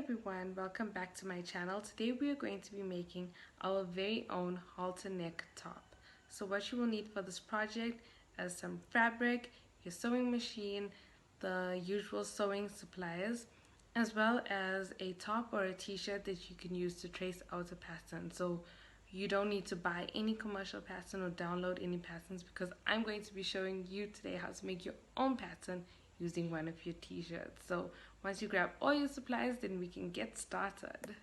everyone, welcome back to my channel. Today we are going to be making our very own halter neck top. So what you will need for this project is some fabric, your sewing machine, the usual sewing supplies, as well as a top or a t-shirt that you can use to trace out a pattern. So you don't need to buy any commercial pattern or download any patterns, because I'm going to be showing you today how to make your own pattern using one of your t-shirts. So once you grab all your supplies, then we can get started.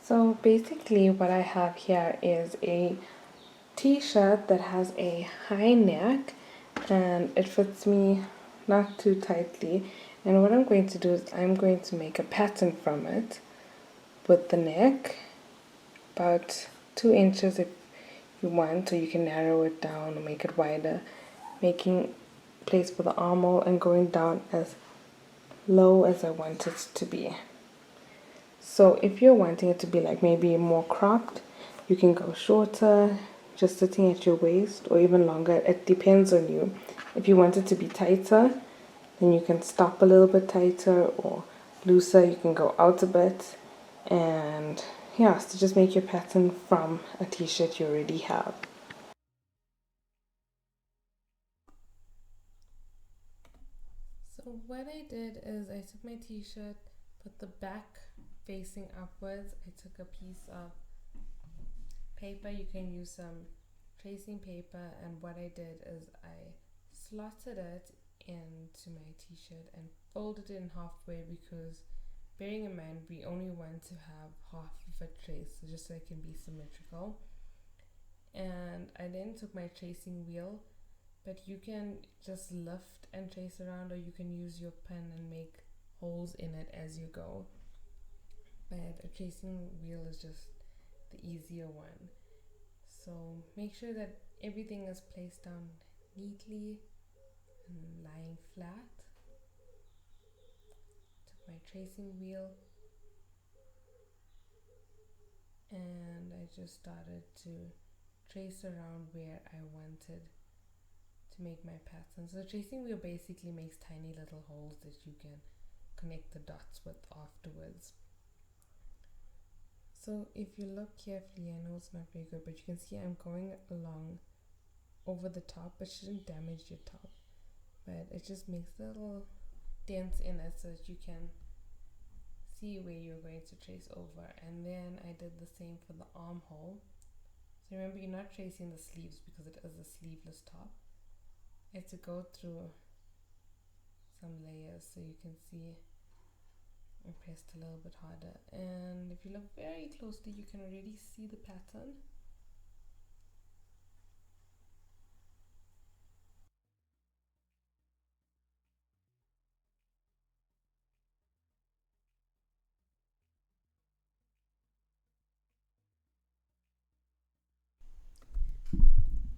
So basically what I have here is a t-shirt that has a high neck and it fits me not too tightly, and what I'm going to do is I'm going to make a pattern from it with the neck about 2 inches if you want, so you can narrow it down or make it wider, making place for the armhole and going down as low as I want it to be. So if you're wanting it to be like maybe more cropped, you can go shorter, just sitting at your waist, or even longer. It depends on you. If you want it to be tighter, then you can stop a little bit tighter, or looser, you can go out a bit. And yeah, so just make your pattern from a t-shirt you already have. So what I did is I took my t-shirt, put the back facing upwards. I took a piece of paper, you can use some tracing paper, and what I did is I slotted it into my t-shirt and folded it in halfway, because bearing in mind we only want to have half of it traced, so just so it can be symmetrical. And I then took my tracing wheel, but you can just lift and trace around, or you can use your pen and make holes in it as you go. But a tracing wheel is just the easier one. So make sure that everything is placed down neatly and lying flat. Took my tracing wheel and I just started to trace around where I wanted to make my pattern. So the tracing wheel basically makes tiny little holes that you can connect the dots with afterwards. So if you look carefully, I know it's not very good, but you can see I'm going along over the top. It shouldn't damage your top, but it just makes little dents in it so that you can see where you're going to trace over. And then I did the same for the armhole. So remember, you're not tracing the sleeves because it is a sleeveless top. I had to go through some layers so you can see I pressed a little bit harder, and if you look very closely you can already see the pattern.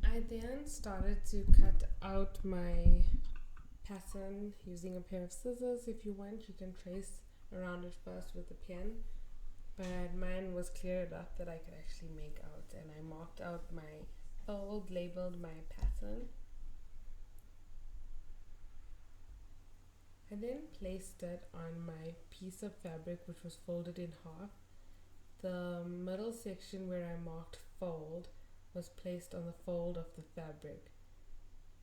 I then started to cut out my pattern using a pair of scissors. If you want, you can trace around it first with a pen, but mine was clear enough that I could actually make out, and I marked out my fold, labeled my pattern. I then placed it on my piece of fabric, which was folded in half. The middle section where I marked fold was placed on the fold of the fabric.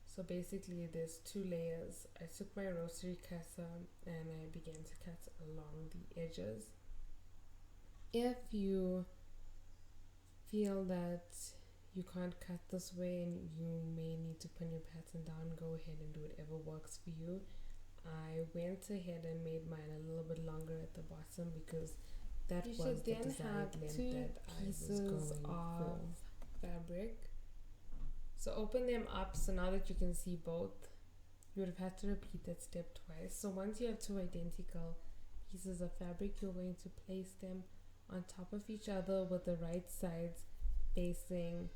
So basically there's 2 layers. I took my rosary cutter and I began to cut along the edges. If you feel that you can't cut this way and you may need to pin your pattern down, go ahead and do whatever works for you. I went ahead and made mine a little bit longer at the bottom because that was the desired length that I was going for. Fabric. So open them up, so now that you can see both, you would have had to repeat that step twice. So once you have 2 identical pieces of fabric, you're going to place them on top of each other with the right sides facing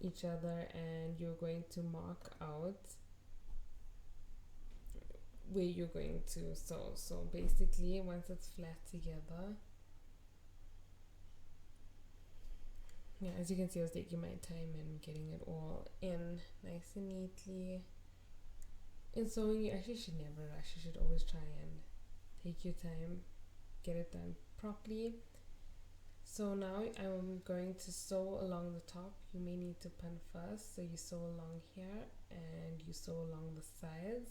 each other, and you're going to mark out where you're going to sew. So basically once it's flat together, yeah, as you can see, I was taking my time and getting it all in nice and neatly. In sewing, you actually should never rush. You should always try and Take your time, get it done properly. So now I'm going to sew along the top. You may need to pin first, so you sew along here and you sew along the sides,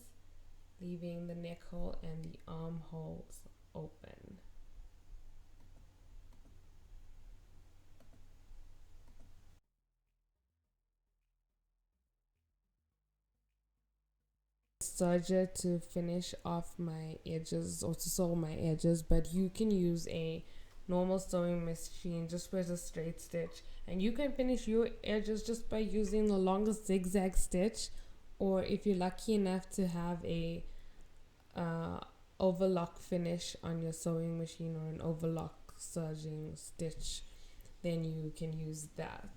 leaving the neck hole and the armholes open. Serger to finish off my edges or to sew my edges, but you can use a normal sewing machine just with a straight stitch, and you can finish your edges just by using the longest zigzag stitch, or if you're lucky enough to have a overlock finish on your sewing machine or an overlock serging stitch, then you can use that.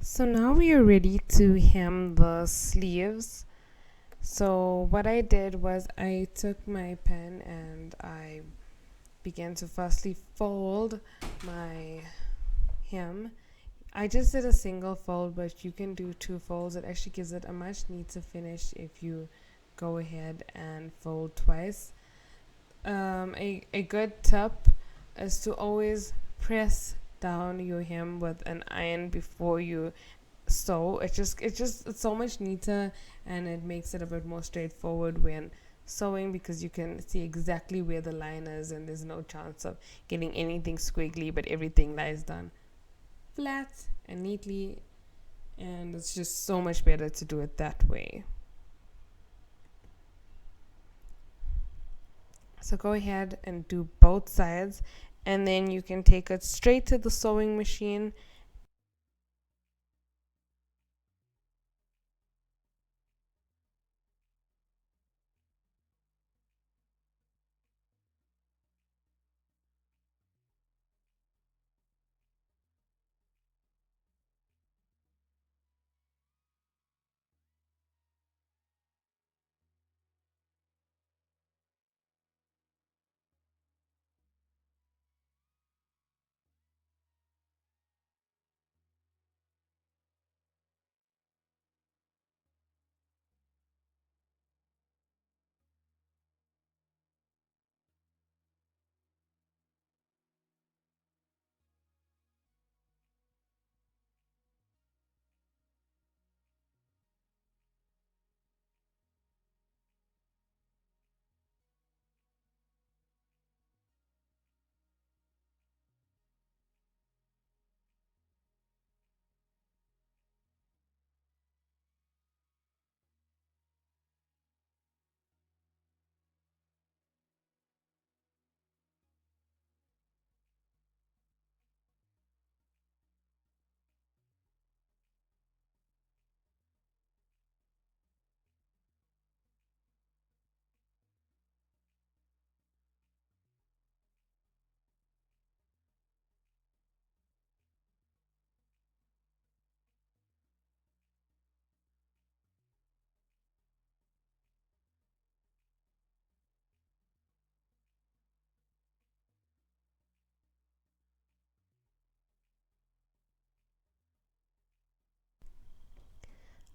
So now we are ready to hem the sleeves. So what I did was I took my pen and I began to firstly fold my hem. I just did a single fold, but you can do two folds. It actually gives it a much neater finish if you go ahead and fold twice. A good tip is to always press down your hem with an iron before you sew. It's so much neater, and it makes it a bit more straightforward when sewing, because you can see exactly where the line is and there's no chance of getting anything squiggly, but everything lies down flat and neatly, and it's just so much better to do it that way. So go ahead and do both sides, and then you can take it straight to the sewing machine.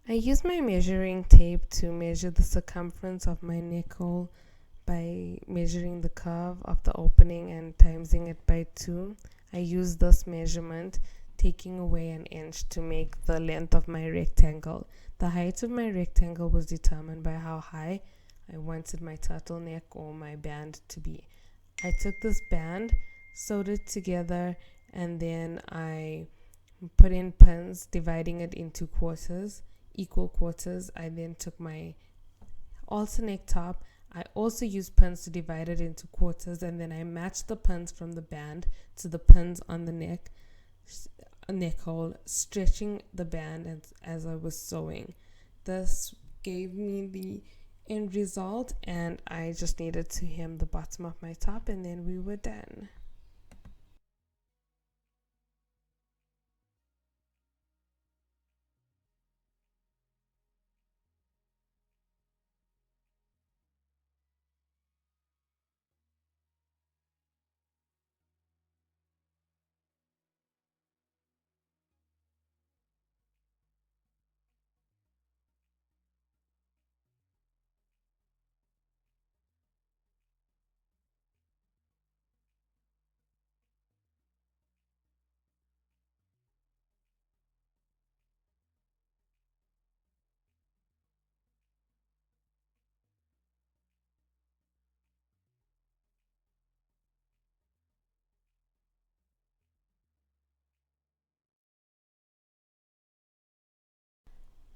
I use my measuring tape to measure the circumference of my neck hole by measuring the curve of the opening and timesing it by 2. I use this measurement, taking away an inch, to make the length of my rectangle. The height of my rectangle was determined by how high I wanted my turtleneck or my band to be. I took this band, sewed it together, and then I put in pins, dividing it into quarters, equal quarters. I then took my alternate top. I also used pins to divide it into quarters, and then I matched the pins from the band to the pins on the neck hole, stretching the band as I was sewing. This gave me the end result, and I just needed to hem the bottom of my top, and then we were done.